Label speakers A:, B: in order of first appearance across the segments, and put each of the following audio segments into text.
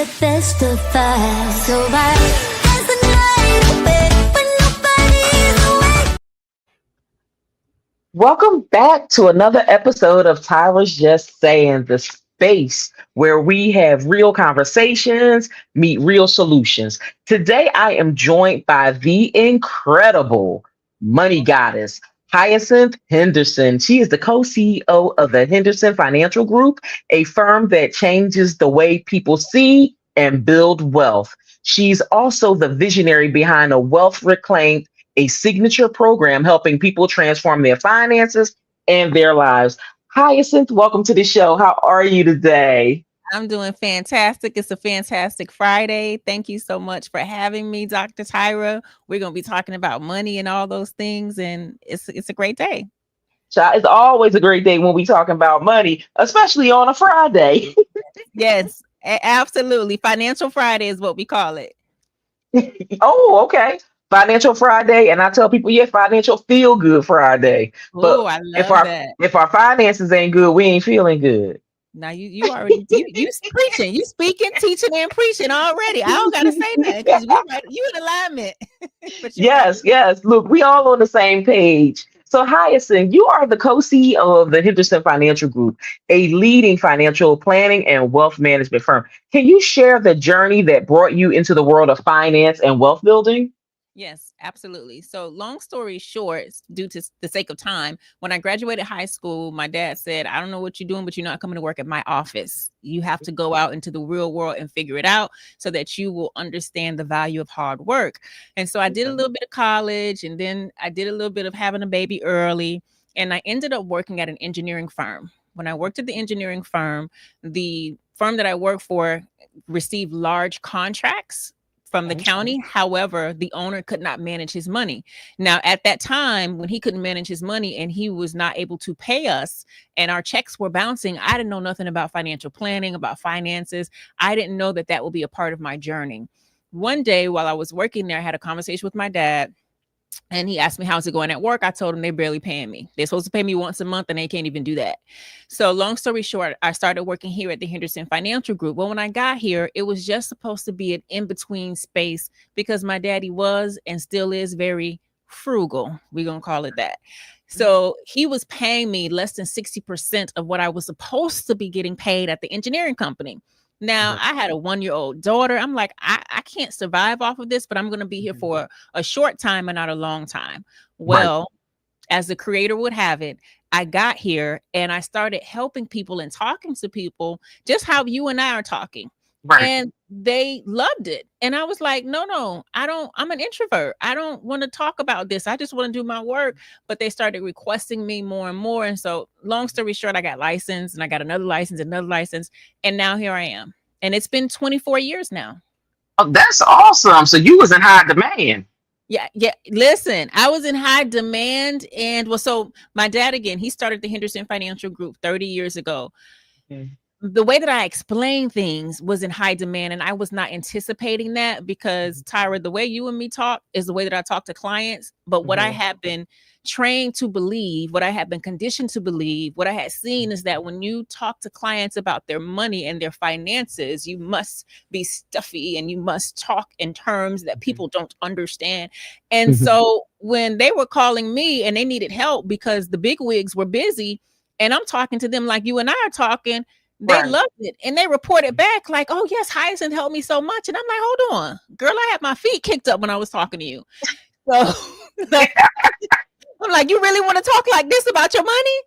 A: the best of us. So I dance the night away when nobody's awake.
B: Welcome back to another episode of Tyra's Just Saying, the space where we have real conversations, meet real solutions. Today, I am joined by the incredible money goddess, Hyacinth Henderson. She is the co CEO of the Henderson Financial Group, a firm that changes the way people see and build wealth. She's also the visionary behind a wealth reclaimed, a signature program helping people transform their finances and their lives. Hyacinth, welcome to the show. How are you today?
C: I'm doing fantastic. It's a fantastic Friday. Thank you so much for having me, Dr. Tyra. We're going to be talking about money and all those things, and it's a great day.
B: It's always a great day when we talking about money, especially on a Friday.
C: Yes, absolutely. Financial Friday is what we call it.
B: Oh, okay. Financial Friday, and I tell people, yeah, financial feel good Friday.
C: Oh,
B: But
C: I
B: if
C: love
B: our
C: that.
B: if our finances ain't good, we ain't feeling good.
C: Now you already you preaching, you speaking, teaching, and preaching already. I don't gotta say that because you in alignment. But you're right.
B: Yes. Look, we all on the same page. So, Hyacinth, you are the co-CEO of the Henderson Financial Group, a leading financial planning and wealth management firm. Can you share the journey that brought you into the world of finance and wealth building?
C: Yes, absolutely. So, long story short, due to the sake of time, when I graduated high school, my dad said, I don't know what you're doing, but you're not coming to work at my office. You have to go out into the real world and figure it out so that you will understand the value of hard work. And so I did a
B: Okay.
C: little bit of college, and then I did a little bit of having a baby early, and I ended up working at an engineering firm. When I worked at the firm that I worked for received large contracts from the
B: Okay.
C: county. However, the owner could not manage his money. Now, at that time, when he couldn't manage his money and he was not able to pay us and our checks were bouncing, I didn't know nothing about financial planning, about finances. I didn't know that that would be a part of my journey. One day while I was working there, I had a conversation with my dad. And he asked me, how's it going at work? I told him they're barely paying me. They're supposed to pay me once a month and they can't even do that. So long story short, I started working here at the Henderson Financial Group. Well, when I got here, it was just supposed to be an in-between space because my daddy was and still is very frugal. We're going to call it that. So he was paying me less than 60% of what I was supposed to be getting paid at the engineering company. Now,
B: Mhm.
C: I had a 1-year-old daughter. I'm like, I can't survive off of this, but I'm going to be here for a short time and not a long time.
B: Right.
C: Well, as the creator would have it, I got here and I started helping people and talking to people just how you and I are talking.
B: Right.
C: And they loved it. And I was like, no, I'm an introvert. I don't want to talk about this. I just want to do my work. But they started requesting me more and more. And so, long story short, I got licensed and I got another license, another license. And now here I am. And it's been 24 years now.
B: Oh, that's awesome. So you was in high demand.
C: Yeah. Listen, I was in high demand. And well, so my dad, again, he started the Henderson Financial Group 30 years ago.
B: Mhm.
C: The way that I explained things was in high demand, and I was not anticipating that because Tyra, the way you and me talk is the way that I talk to clients. But what I
B: Mhm.
C: have been trained to believe, what I have been conditioned to believe, what I had seen is that when you talk to clients about their money and their finances, you must be stuffy and you must talk in terms that people don't understand. And
B: Mhm.
C: so when they were calling me and they needed help because the big wigs were busy, and I'm talking to them like you and I are talking, they
B: Right.
C: loved it and they reported back like, oh yes, Hyacinth helped me so much. And I'm like, hold on, girl, I had my feet kicked up when I was talking to you. So like, I'm like, you really want to talk like this about your money?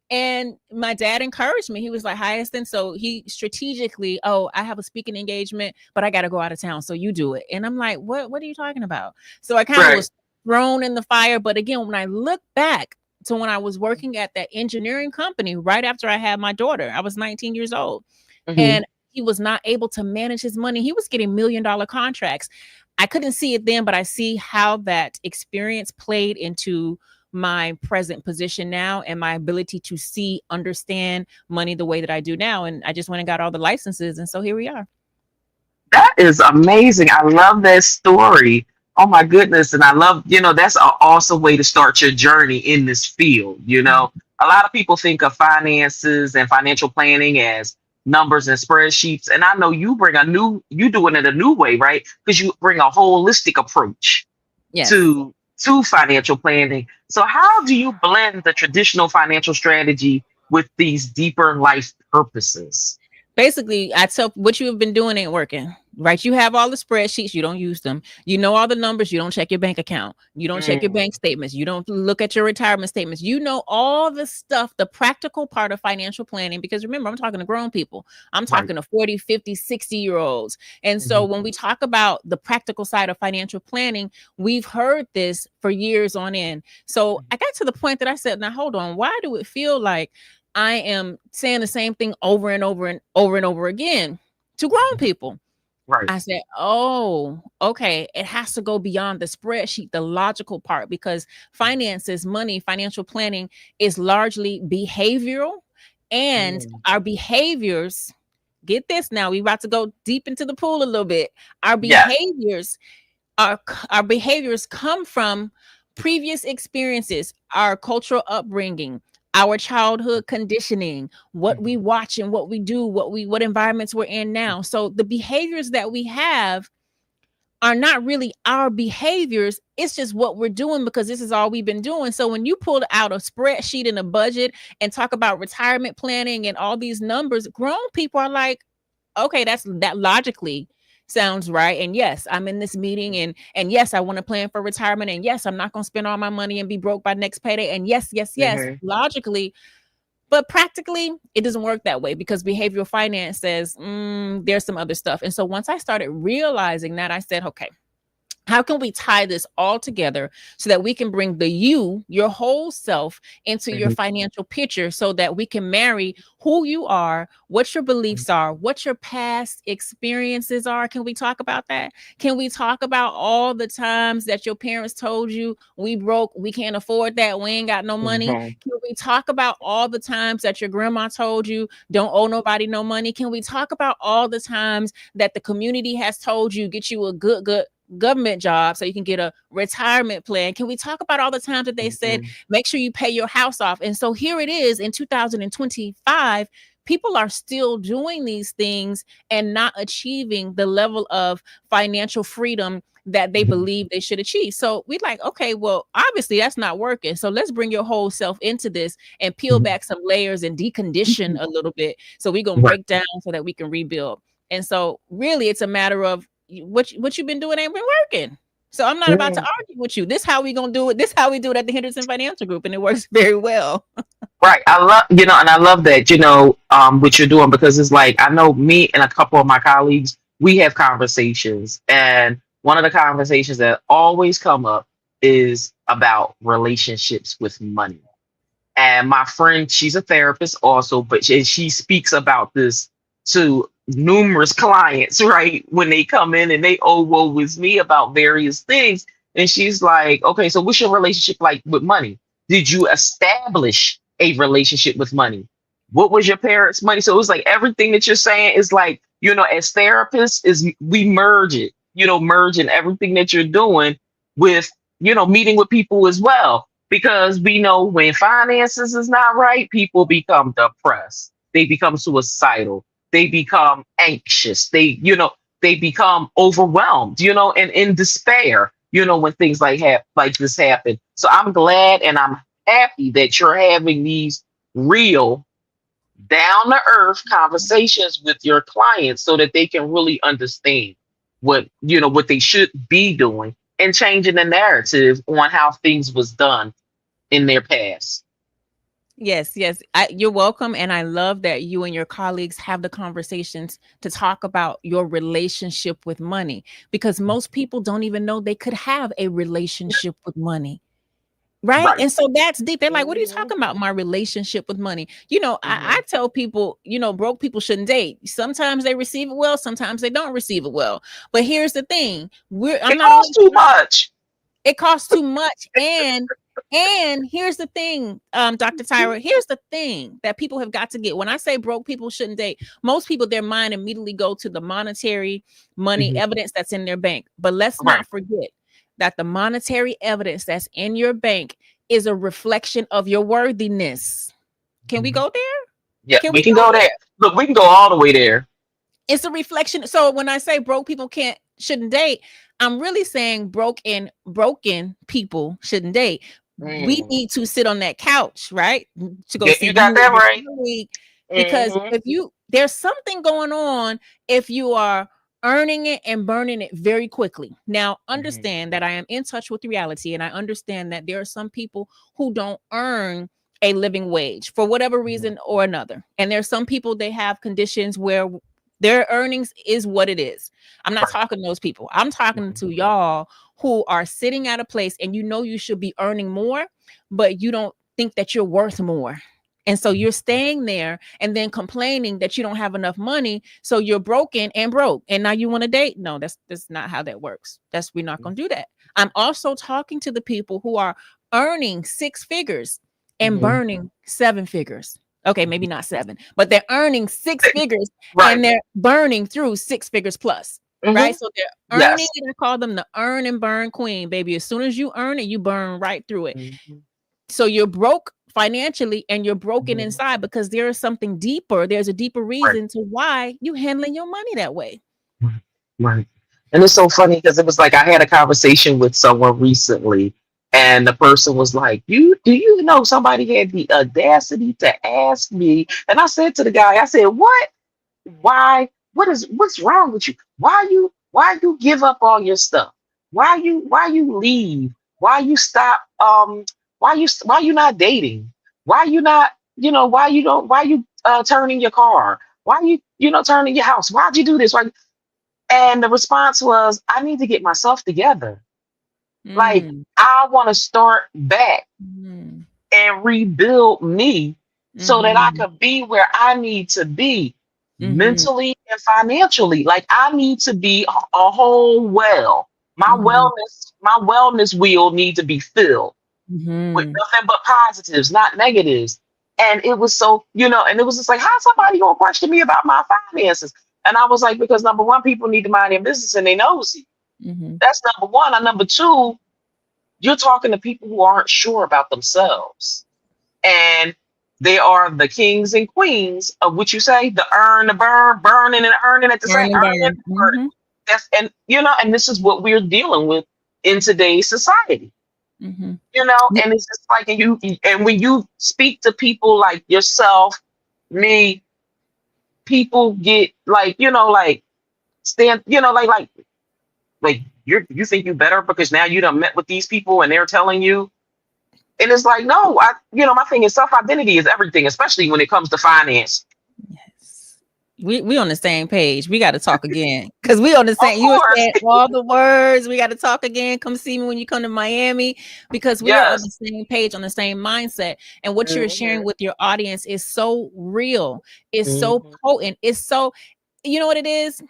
C: And my dad encouraged me. He was like, Hyacinth. So he strategically, oh, I have a speaking engagement, but I got to go out of town. So you do it. And I'm like, what are you talking about? So I kind of
B: Right.
C: was thrown in the fire. But again, when I look back to when I was working at that engineering company, right after I had my daughter, I was 19 years old
B: Mhm.
C: and he was not able to manage his money. He was getting $1 million contracts. I couldn't see it then, but I see how that experience played into my present position now and my ability to see, understand money the way that I do now. And I just went and got all the licenses. And so here we are.
B: That is amazing. I love that story. Oh my goodness. And I love, that's an awesome way to start your journey in this field. A lot of people think of finances and financial planning as numbers and spreadsheets. And I know you doing it a new way, right? Because you bring a holistic approach
C: Yes.
B: to financial planning. So how do you blend the traditional financial strategy with these deeper life purposes?
C: Basically, I tell what you have been doing ain't working. Right? You have all the spreadsheets, you don't use them. You know all the numbers, you don't check your bank account. You don't check your bank
B: Mm,
C: statements. You don't look at your retirement statements. You know all the stuff, the practical part of financial planning. Because remember, I'm talking to grown people. I'm
B: right.
C: talking to 40, 50, 60-year-olds. And so
B: Mhm,
C: when we talk about the practical side of financial planning, we've heard this for years on end. So I got to the point that I said, now hold on, why do it feel like I am saying the same thing over and over and over and over again to grown
B: mhm,
C: people?
B: right.
C: I said, oh, okay. It has to go beyond the spreadsheet, the logical part, because finances, money, financial planning is largely behavioral. And
B: Mm,
C: our behaviors, get this now, we about to go deep into the pool a little bit. Our
B: yes.
C: behaviors our behaviors come from previous experiences, our cultural upbringing, our childhood conditioning, what we
B: Mhm,
C: watch and what we do, what environments we're in now. So the behaviors that we have are not really our behaviors. It's just what we're doing because this is all we've been doing. So when you pull out a spreadsheet and a budget and talk about retirement planning and all these numbers, grown people are like, okay, that logically sounds right. And yes, I'm in this meeting and yes, I want to plan for retirement. And yes, I'm not going to spend all my money and be broke by next payday. And yes, yes, yes,
B: mhm,
C: logically, but practically, it doesn't work that way because behavioral finance says there's some other stuff. And so once I started realizing that, I said, okay, how can we tie this all together so that we can bring your whole self into your
B: mhm,
C: financial picture so that we can marry who you are, what your
B: mhm,
C: beliefs are, what your past experiences are? Can we talk about that? Can we talk about all the times that your parents told you we broke, we can't afford that, we ain't got no money?
B: mhm,
C: Can we talk about all the times that your grandma told you don't owe nobody no money? Can we talk about all the times that the community has told you get you a good government job so you can get a retirement plan? Can we talk about all the times that they said,
B: mhm,
C: make sure you pay your house off? And so here it is in 2025. People are still doing these things and not achieving the level of financial freedom that they
B: mhm,
C: believe they should achieve. So we like, okay, well, obviously that's not working. So let's bring your whole self into this and peel
B: mhm,
C: back some layers and decondition
B: mhm.
C: a little bit. So we're gonna
B: Right.
C: break down so that we can rebuild. And so really it's a matter of what you've been doing ain't been working. So I'm not about to
B: Mm.
C: argue with you. This how we gonna do it. This how we do it at the Henderson Financial Group, and it works very well.
B: Right. I love, and I love that, what you're doing because it's like, I know me and a couple of my colleagues, we have conversations. And one of the conversations that always come up is about relationships with money. And my friend, she's a therapist also, but she speaks about this to numerous clients, right? When they come in and they, oh, woe with me about various things. And she's like, okay, so what's your relationship like with money? Did you establish a relationship with money? What was your parents' money? So it was like everything that you're saying is like, as therapists, is we merge it, merging everything that you're doing with, meeting with people as well because we know when finances is not right, people become depressed. They become suicidal. They become anxious. They become overwhelmed, and in despair, when things like this happen. So I'm glad and I'm happy that you're having these real down to earth conversations with your clients so that they can really understand what they should be doing and changing the narrative on how things was done in their past.
C: Yes, yes. You're welcome. And I love that you and your colleagues have the conversations to talk about your relationship with money because most people don't even know they could have a relationship with money. Right.
B: Right.
C: And so that's deep. They're like, what are you
B: Mhm,
C: talking about? My relationship with money. I
B: mhm.
C: tell people, broke people shouldn't date. Sometimes they receive it well, sometimes they don't receive it well. But here's the thing. I'm
B: It
C: not
B: costs
C: only
B: too much.
C: it costs too much. And here's the thing, Dr. Tyra, here's the thing that people have got to get. When I say broke people shouldn't date, most people, their mind immediately go to the monetary money
B: Mhm.
C: evidence that's in their bank. But let's
B: Right.
C: not forget that the monetary evidence that's in your bank is a reflection of your worthiness. Can we
B: Mhm.
C: go there?
B: Yeah,
C: Can
B: we
C: we
B: can
C: go
B: go
C: there?
B: there. Look, we can go all the way there.
C: It's a reflection. So when I say broke people shouldn't date, I'm really saying broken people shouldn't date. We
B: Mm.
C: need to sit on that couch, right? To go
B: Yeah,
C: see
B: you got
C: you
B: that
C: and your
B: right.
C: colleague. Because
B: Hmm.
C: if there's something going on if you are earning it and burning it very quickly. Now,
B: Hmm.
C: understand that I am in touch with reality, and I understand that there are some people who don't earn a living wage for whatever reason or another. And there's some people, they have conditions where their earnings is what it is. I'm not
B: Right.
C: talking to those people. I'm talking
B: Mhm.
C: to y'all who are sitting at a place and you know you should be earning more, but you don't think that you're worth more. And so you're staying there and then complaining that you don't have enough money. So you're broken and broke. And now you want to date? No, that's not how that works. We're not going to do that. I'm also talking to the people who are earning six figures and
B: Mhm.
C: burning seven figures. Okay, maybe not seven, but they're earning six figures
B: Right.
C: and they're burning through six figures plus.
B: Hmm.
C: Right. So they're earning
B: Yes.
C: it. I call them the earn and burn queen, baby. As soon as you earn it, you burn right through it.
B: Mhm.
C: So you're broke financially and you're broken
B: Mhm.
C: inside because there is something deeper. There's a deeper
B: Right.
C: reason to why you handling your money that way.
B: Right. Right. And it's so funny because it was like I had a conversation with someone recently, and the person was like, "You do you know somebody had the audacity to ask me?" And I said to the guy, I said, "What? Why? What's wrong with you? Why you give up all your stuff? Why you leave? Why you stop? Why you not dating? Why you not? Why you don't? Why you turning your car? Why you turning your house? Why'd you do this? Why?" And the response was, I need to get myself together. Like,
C: Mm,
B: I want to start back
C: mm,
B: and rebuild me so that I
C: mhm,
B: could be where I need to be
C: mhm,
B: mentally and financially. Like, I need to be a whole well. My
C: mhm,
B: wellness wheel need to be filled with
C: mhm,
B: nothing but positives, not negatives. And it was and it was just like, how somebody gonna question me about my finances? And I was like, because number one, people need to mind their business and they nosy.
C: mhm.
B: That's number one. And number two, you're talking to people who aren't sure about themselves. And they are the kings and queens of what you say, the earn, the burn, burning and earning at the same
C: Burn and
B: earning and
C: burn.
B: burning.
C: Mhm,
B: And this is what we're dealing with in today's society.
C: mhm.
B: And it's just like and when you speak to people like yourself, me, people get like, like stand, like you think you better because now you done met with these people and they're telling you. And it's like, no, my thing is self-identity is everything, especially when it comes to finance.
C: Yes. We on the same page. We got to talk again because we on the
B: Of
C: same. You were
B: course.
C: saying all the words. We got to talk again. Come see me when you come to Miami because we are on the
B: Yes.
C: same page, on the same mindset. And what you're sharing
B: Hmm.
C: with your audience is so real. It's so
B: Hmm.
C: potent. It's so. You know what it is?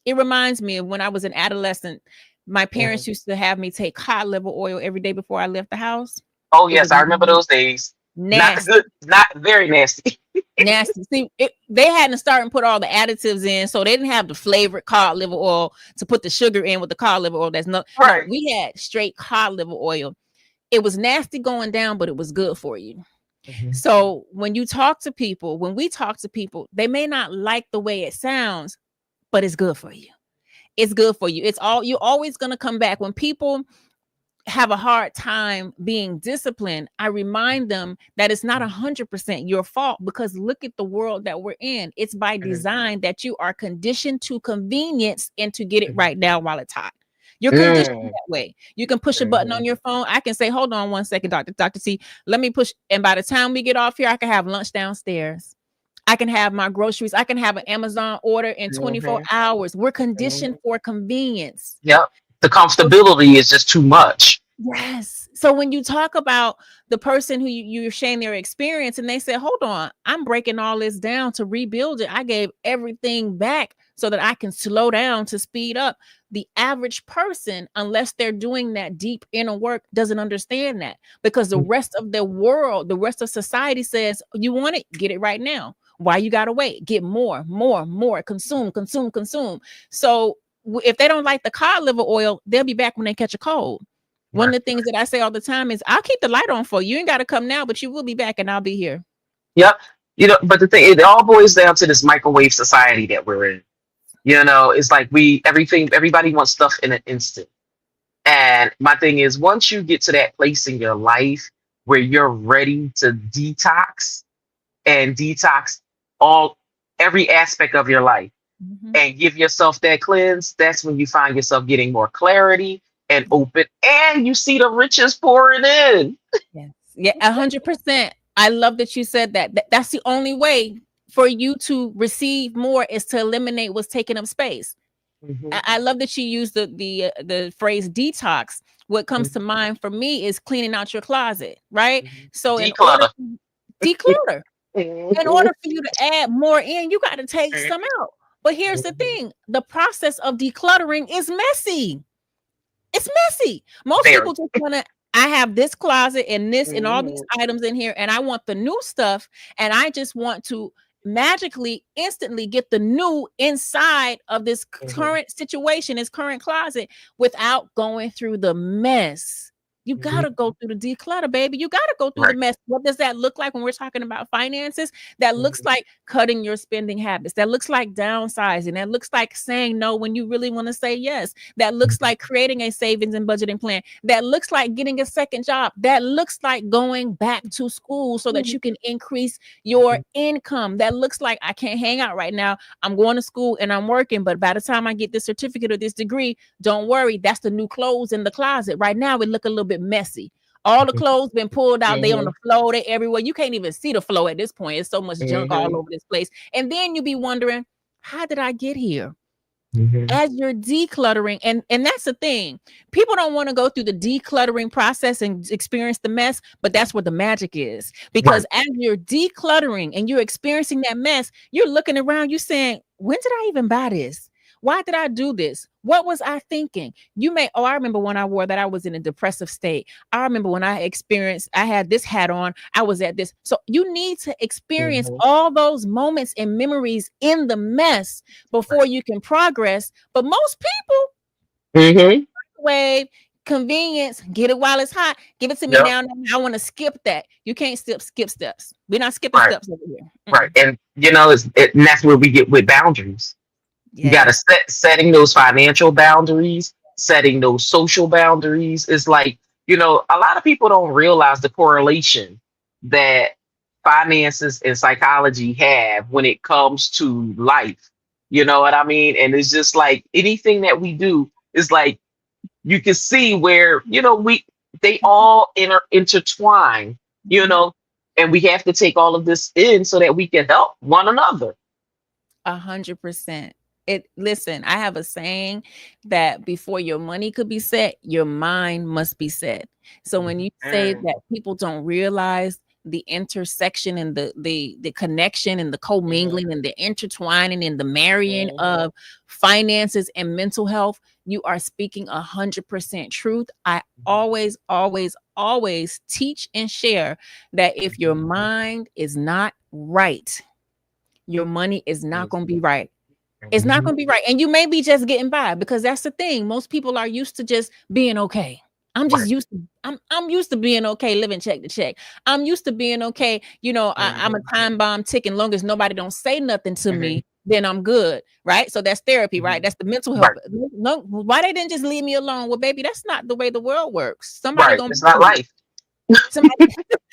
C: It reminds me of when I was an adolescent. My
B: Hmm.
C: parents used to have me take cod liver oil every day before I left the house.
B: Oh
C: It was
B: yes, I remember those days. Not the
C: nasty.
B: good, not very nasty.
C: Nasty. See, they hadn't started and put all the additives in, so they didn't have the flavored cod liver oil to put the sugar in with the cod liver oil. No.
B: Right.
C: We had straight cod liver oil. It was nasty going down, but it was good for you.
B: Hmm.
C: So when we talk to people, they may not like the way it sounds, but it's good for you. It's good for you. You're always gonna come back when people have a hard time being disciplined. I remind them that it's not 100% your fault because look at the world that we're in. It's by design that you are conditioned to convenience and to get it right now while it's hot. You're conditioned
B: Mm.
C: that way. You can push a button
B: Hmm.
C: on your phone. I can say, hold on one second, Dr. T. Let me push. And by the time we get off here, I can have lunch downstairs. I can have my groceries. I can have an Amazon order in 24
B: Hmm.
C: hours. We're conditioned
B: Hmm.
C: for convenience.
B: Yep. The comfortability is just too much.
C: Yes. So when you talk about the person who you're sharing their experience and they say, hold on, I'm breaking all this down to rebuild it. I gave everything back so that I can slow down to speed up. The average person, unless they're doing that deep inner work, doesn't understand that because the rest of the world, the rest of society says, you want it, get it right now. Why you gotta wait? Get more, more, more, consume, consume, consume. So if they don't like the cod liver oil, they'll be back when they catch a cold. One of
B: Right.
C: the things that I say all the time is, I'll keep the light on for you. You ain't got to come now, but you will be back and I'll be here.
B: Yep. But the thing, it all boils down to this microwave society that we're in. It's like everybody wants stuff in an instant. And my thing is, once you get to that place in your life where you're ready to detox all every aspect of your life and give yourself that cleanse, that's when you find yourself getting more clarity and open, and you see the riches pouring in.
C: Yes. Yeah, 100%. I love that you said that. That's the only way for you to receive more, is to eliminate what's taking up space. I love that you use the phrase detox. What comes to mind for me is cleaning out your closet, right? So
B: Declutter.
C: declutter. In order for you to add more in, you got to take some out. But here's the thing: the process of decluttering is messy. It's messy. Most people just want to, I have this closet and this and all these items in here, and I want the new stuff, and I just want to magically, instantly get the new inside of this current situation, this current closet, without going through the mess. You got to go through the declutter, baby. You got to go through the mess. What does that look like when we're talking about finances? That looks like cutting your spending habits. That looks like downsizing. That looks like saying no when you really want to say yes. That looks like creating a savings and budgeting plan. That looks like getting a second job. That looks like going back to school so that you can increase your income. That looks like, I can't hang out right now. I'm going to school and I'm working, but by the time I get this certificate or this degree, don't worry, that's the new clothes in the closet. Right now, it look a little bit messy. All the clothes been pulled out. They on the floor. They everywhere. You can't even see the floor at this point. It's so much junk all over this place. And then you be wondering, how did I get here? As you're decluttering, and that's the thing. People don't want to go through the decluttering process and experience the mess, but that's where the magic is. Because as you're decluttering and you're experiencing that mess, you're looking around, you saying, when did I even buy this? Why did I do this? What was I thinking? I remember when I wore that, I was in a depressive state. I remember when I had this hat on, I was at this. So you need to experience all those moments and memories in the mess before you can progress. But most people, wave, convenience, get it while it's hot. Give it to me now. I want to skip that. You can't skip steps. We're not skipping steps over here.
B: Right. And and that's where we get with boundaries. You got to setting those financial boundaries, setting those social boundaries. It's like, a lot of people don't realize the correlation that finances and psychology have when it comes to life. You know what I mean? And it's just like anything that we do is like, you can see where, they all intertwine, and we have to take all of this in so that we can help one another.
C: 100%. Listen, I have a saying that before your money could be set, your mind must be set. So when you say that people don't realize the intersection and the connection and the commingling and the intertwining and the marrying of finances and mental health, you are speaking 100% truth. I always, always, always teach and share that if your mind is not right, your money is not going to be right. It's not going to be right. And you may be just getting by, because that's the thing. Most people are used to just being okay. I'm used to being okay, living check to check. I'm used to being okay. I'm a time bomb ticking. Long as nobody don't say nothing to me, then I'm good. Right. So that's therapy, right? That's the mental health. No, why they didn't just leave me alone? Well, baby, that's not the way the world works.
B: It's not life.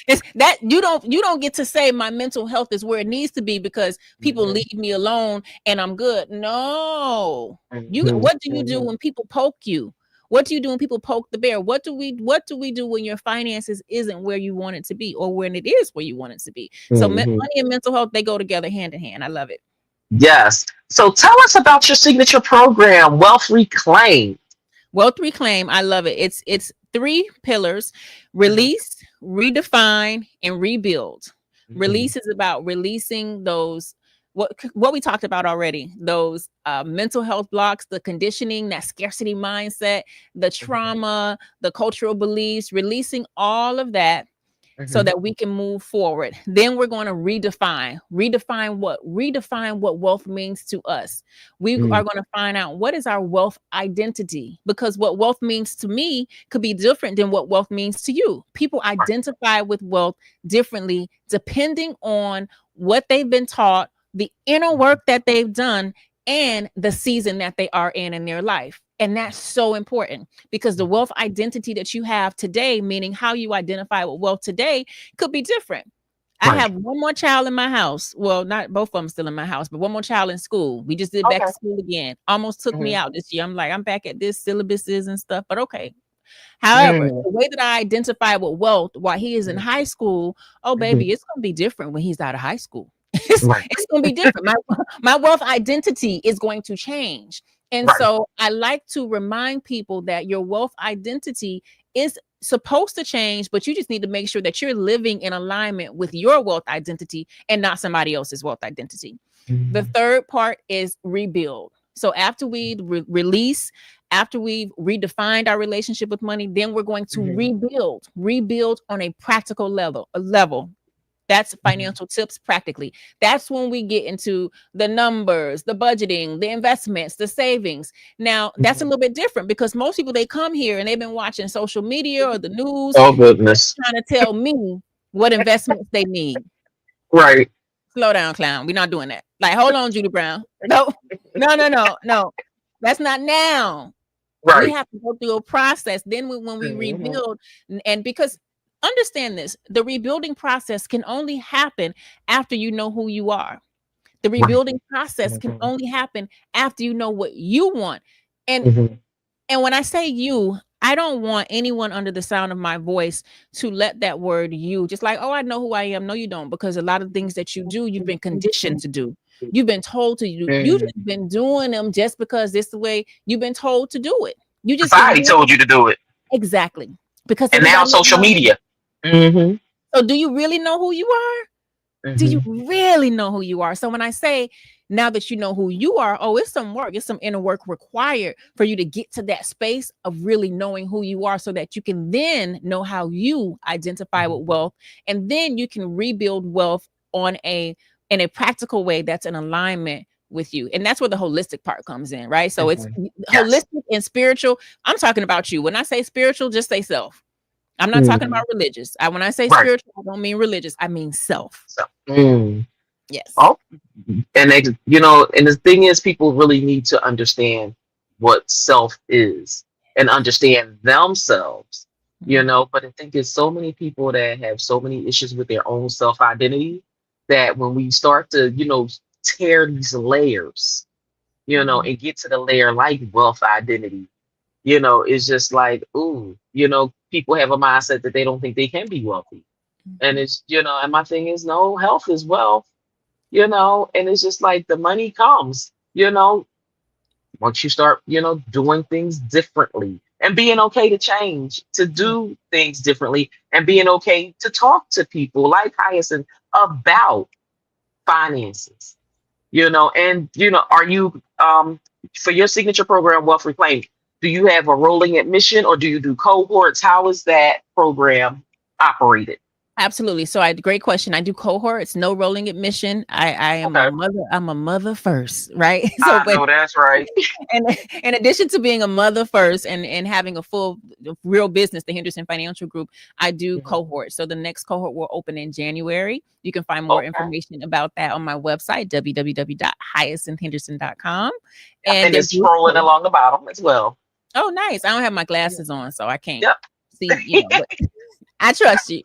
C: It's that you don't get to say my mental health is where it needs to be because people leave me alone and I'm good. No. What do you do when people poke you? What do you do when people poke the bear? What do we do when your finances isn't where you want it to be, or when it is where you want it to be? So money and mental health, they go together hand in hand. I love it.
B: Yes. So tell us about your signature program, Wealth Reclaim.
C: Wealth Reclaim, I love it. It's 3 pillars: release, redefine, and rebuild. Release is about releasing those what we talked about already, those mental health blocks, the conditioning, that scarcity mindset, the trauma, the cultural beliefs, releasing all of that so that we can move forward. Then we're going to redefine what wealth means to us. We are going to find out what is our wealth identity, because what wealth means to me could be different than what wealth means to you. People identify with wealth differently depending on what they've been taught, the inner work that they've done, and the season that they are in their life. And that's so important because the wealth identity that you have today, meaning how you identify with wealth today, could be different. I
B: Right.
C: have one more child in my house. Well, not both of them still in my house, but one more child in school. We just did back
B: Okay.
C: to school again. Almost took me
B: Mhm.
C: out this year. I'm like, I'm back at this syllabuses and stuff, but okay. However,
B: Mm.
C: the way that I identify with wealth while he is in
B: Mhm.
C: high school, oh
B: Mhm.
C: baby, it's gonna be different when he's out of high school. It's,
B: Right.
C: it's gonna be different. My wealth identity is going to change. And
B: Right.
C: so I like to remind people that your wealth identity is supposed to change, but you just need to make sure that you're living in alignment with your wealth identity and not somebody else's wealth identity. The
B: Mhm.
C: third part is rebuild. So after we release, after we've redefined our relationship with money, then we're going to
B: Mhm.
C: rebuild on a practical level. That's
B: Mhm.
C: financial tips practically. That's when we get into the numbers, the budgeting, the investments, the savings. Now, that's a
B: Mhm.
C: little bit different because most people they come here and they've been watching social media or the news
B: Oh goodness.
C: trying to tell me what investments they need.
B: Right.
C: Slow down, clown. We're not doing that. Like, hold on, Judy Brown. No, no. That's not now. We
B: Right.
C: have to go through a process. Then when we
B: Mhm.
C: rebuild, and because understand this, the rebuilding process can only happen after you know who you are. The
B: Right.
C: rebuilding process can
B: Mhm.
C: only happen after you know what you want. And
B: Mhm.
C: and when I say you, I don't want anyone under the sound of my voice to let that word you just like, oh, I know who I am. No, you don't, because a lot of things that you do, you've been conditioned to do. You've been told to do. You
B: Mhm.
C: just been doing them just because this is the way you've been told to do it. You just been
B: Society
C: doing
B: told you to do it,
C: exactly because
B: and now
C: everybody
B: social
C: around you.
B: media. Mhm.
C: So do you really know who you are? Do you
B: Mhm.
C: really know who you are? So when I say now that you know who you are, oh, it's some work, it's some inner work required for you to get to that space of really knowing who you are so that you can then know how you identify
B: Mhm.
C: with wealth. And then you can rebuild wealth on a in a practical way that's in alignment with you. And that's where the holistic part comes in, right? So it's
B: Mhm. Yes.
C: holistic and spiritual. I'm talking about you. When I say spiritual, just say self. I'm not talking
B: Mhm.
C: about religious. When I say
B: Right.
C: spiritual, I don't mean religious. I mean self.
B: So. Mm.
C: Yes.
B: Oh, and they, and the thing is, people really need to understand what self is and understand themselves.
C: Mhm.
B: But I think there's so many people that have so many issues with their own self identity that when we start to, tear these layers,
C: Mhm.
B: and get to the layer like wealth identity, it's just like, ooh, people have a mindset that they don't think they can be wealthy. And
C: Mhm.
B: it's, and my thing is, no, health is wealth, and it's just like the money comes, once you start, doing things differently and being okay to change, to
C: Yeah.
B: do things differently and being okay to talk to people like Hyacinth about finances, and, are you, for your signature program, Wealth Reclaimed, do you have a rolling admission or do you do cohorts? How is that program operated?
C: Absolutely. So great question. I do cohorts, no rolling admission. I am a
B: Okay.
C: mother. I'm a mother first, right? So,
B: I
C: but
B: know that's right.
C: and in addition to being a mother first and having a full real business, the Henderson Financial Group, I do
B: Mhm.
C: cohorts. So the next cohort will open in January. You can find more
B: Okay.
C: information about that on my website, www.hyacinthhenderson.com.
B: Yep.
C: And
B: And
C: there's
B: it's scrolling along the bottom as well.
C: oh nice. I don't have my glasses on, so I can't
B: Yep.
C: see, but I trust you.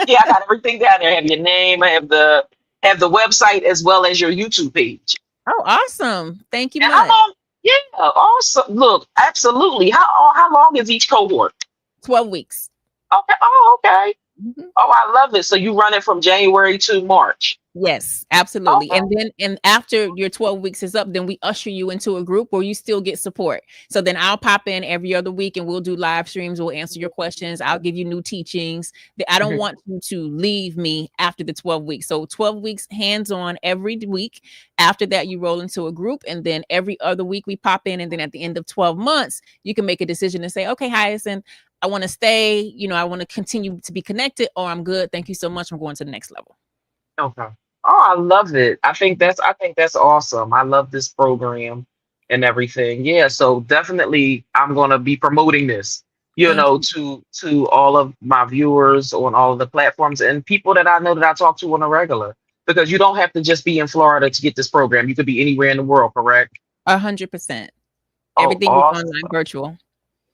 B: Yeah, I got everything down there. I have your name. I have the website as well as your YouTube page.
C: Oh, awesome. Thank you
B: And how
C: much.
B: long? Yeah, awesome. Look, absolutely. How long is each cohort?
C: 12 weeks.
B: Okay. Oh, okay.
C: Mhm.
B: Oh, I love it. So you run it from January to March.
C: Yes, absolutely.
B: Okay.
C: And then and after your 12 weeks is up, then we usher you into a group where you still get support. So then I'll pop in every other week and we'll do live streams. We'll answer your questions. I'll give you new teachings. I don't
B: Mhm.
C: want you to leave me after the 12 weeks. So 12 weeks hands-on every week. After that, you roll into a group, and then every other week we pop in. And then at the end of 12 months, you can make a decision and say, okay, Hyacinth, I want to stay, I want to continue to be connected, or I'm good. Thank you so much. I'm going to the next level.
B: Okay. Oh, I love it. I think that's awesome. I love this program and everything. Yeah, so definitely I'm gonna be promoting this,
C: Thank you.
B: to all of my viewers on all of the platforms and people that I know that I talk to on a regular. Because you don't have to just be in Florida to get this program. You could be anywhere in the world, correct?
C: 100%.
B: Oh,
C: Everything is
B: awesome.
C: online, virtual.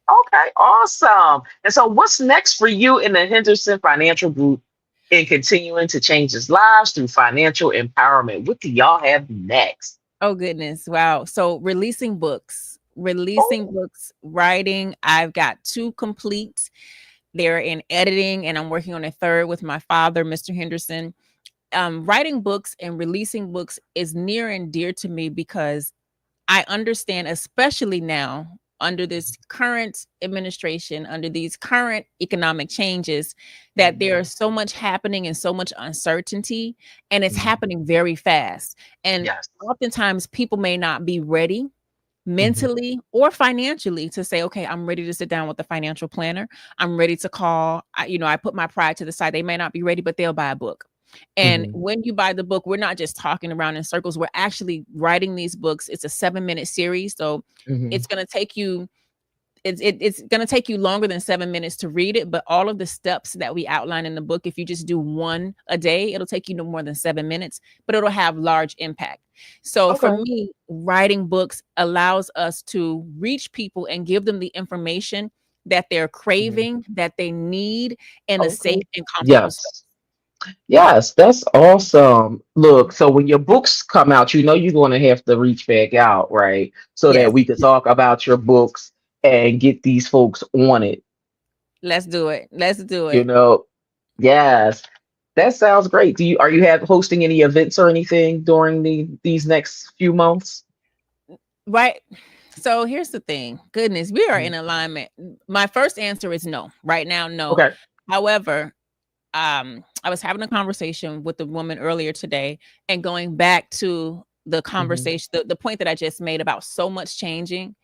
B: Okay, awesome. And so, what's next for you in the Henderson Financial Group in continuing to change his lives through financial empowerment? What do y'all have next?
C: Oh goodness. Wow. So releasing
B: Oh,
C: books, writing. I've got two complete. They're in editing, and I'm working on a third with my father, Mr. Henderson. Writing books and releasing books is near and dear to me because I understand, especially now under this current administration, under these current economic changes, that there
B: mhm,
C: is so much happening and so much uncertainty, and it's
B: mhm.
C: happening very fast. And
B: Yes.
C: oftentimes people may not be ready
B: Mhm,
C: mentally or financially to say, okay, I'm ready to sit down with a financial planner. I'm ready to call. I put my pride to the side. They may not be ready, but they'll buy a book. And
B: mhm,
C: when you buy the book, we're not just talking around in circles. We're actually writing these books. It's a 7-minute series. So
B: mhm,
C: it's going to take you it's going to take you longer than 7 minutes to read it, but all of the steps that we outline in the book, if you just do one a day, it'll take you no more than 7 minutes, but it'll have large impact. So for
B: okay.
C: me, writing books allows us to reach people and give them the information that they're
B: Mhm,
C: craving, that they need in a
B: okay.
C: safe and comfortable space.
B: Yes. Yes, that's awesome. Look, so when your books come out, you know you're going to have to reach back out, right? So that
C: Yes,
B: we could talk about your books and get these folks on it,
C: let's do it. Let's do
B: you
C: it.
B: know. Yes. That sounds great. Are you have hosting any events or anything during these next few months?
C: Right. So here's the thing. Goodness, we are
B: Mhm.
C: in alignment. My first answer is no. Right now, no.
B: Okay.
C: However, I was having a conversation with the woman earlier today, and going back to the
B: Hmm.
C: conversation, the point that I just made about so much changing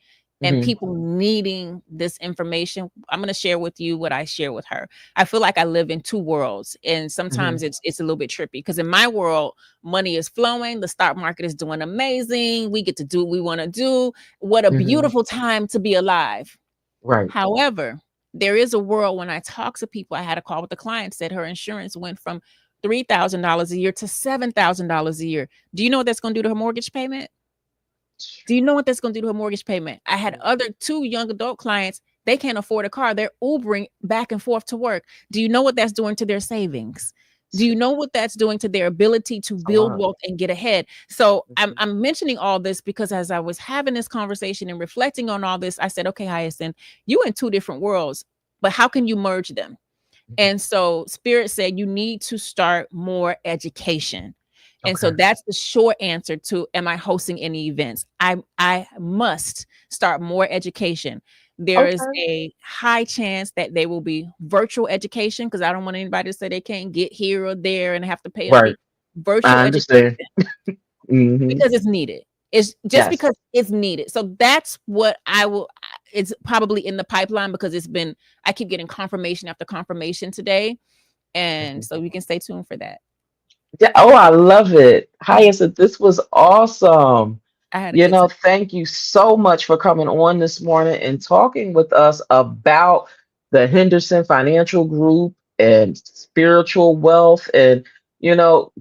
C: and
B: Hmm.
C: people needing this information. I'm going to share with you what I share with her. I feel like I live in two worlds, and
B: Hmm.
C: sometimes it's a little bit trippy because in my world, money is flowing, the stock market is doing amazing, we get to do what we want to do. What a
B: Hmm.
C: beautiful time to be alive.
B: Right.
C: However, there is a world when I talk to people. I had a call with a client, said her insurance went from $3,000 a year to $7,000 a year. Do you know what that's going to do to her mortgage payment? Do you know what that's going to do to her mortgage payment? I had other two young adult clients. They can't afford a car. They're Ubering back and forth to work. Do you know what that's doing to their savings? Do you know what that's doing to their ability to
B: A
C: build
B: lot.
C: wealth and get ahead? So I'm,
B: Mhm.
C: I'm mentioning all this because as I was having this conversation and reflecting on all this, I said, okay, Hyacinth, you in two different worlds, but how can you merge them?
B: Mhm.
C: And so Spirit said you need to start more education. And so
B: Okay.
C: that's the short answer to am I hosting any events? I must start more education. There is
B: Okay.
C: a high chance that they will be virtual education because I don't want anybody to say they can't get here or there and have to pay a
B: Right.
C: fee. Virtual
B: I
C: education
B: understand. Hmm.
C: because it's needed. It's just
B: Yes.
C: because it's needed. So that's what I will. It's probably in the pipeline because it's been. I keep getting confirmation after confirmation today, and
B: Mhm.
C: so we can stay tuned for that.
B: Yeah. Oh, I love it. Hyacinth, this was awesome.
C: I had a good time.
B: Thank you so much for coming on this morning and talking with us about the Henderson Financial Group and spiritual wealth. And,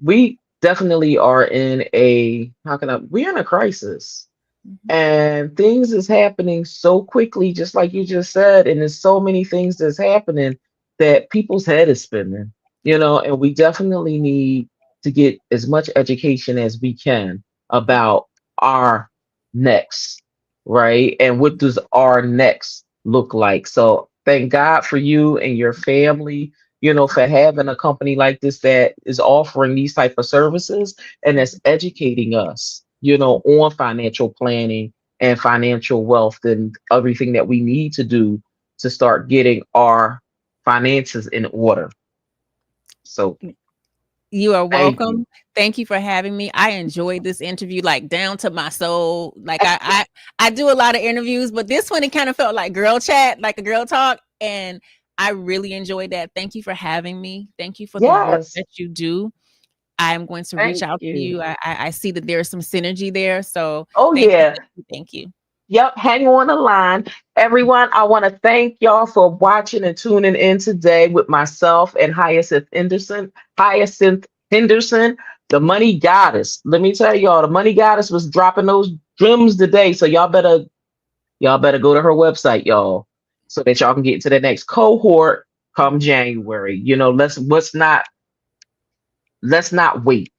B: we definitely are in we're in a crisis,
C: Mhm.
B: and things is happening so quickly, just like you just said. And there's so many things that's happening that people's head is spinning, and we definitely need to get as much education as we can about our next, right? And what does our next look like? So thank God for you and your family, for having a company like this that is offering these type of services and that's educating us, on financial planning and financial wealth and everything that we need to do to start getting our finances in order. So
C: You are
B: thank you.
C: welcome. Thank you for having me. I enjoyed this interview like down to my soul. Like I do a lot of interviews, but this one it kind of felt like girl chat, like a girl talk, and I really enjoyed that. Thank you for having me. Thank you for the work
B: Yes,
C: that you do. I'm going to reach
B: thank
C: out to
B: you.
C: you. I see that there's some synergy there. So
B: Oh,
C: thank you,
B: yeah.
C: thank you, thank you.
B: Yep, hang on the line. Everyone, I want to thank y'all for watching and tuning in today with myself and Hyacinth Henderson. Hyacinth Henderson, the money goddess. Let me tell y'all, the money goddess was dropping those gems today. So y'all better go to her website, y'all, so that y'all can get to the next cohort come January. Let's not wait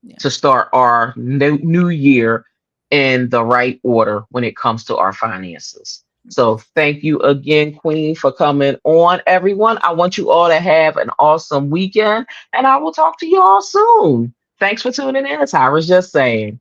C: Yeah.
B: to start our new year in the right order when it comes to our finances. So thank you again, Queen, for coming on, everyone. I want you all to have an awesome weekend, and I will talk to you all soon. Thanks for tuning in. As I was just saying.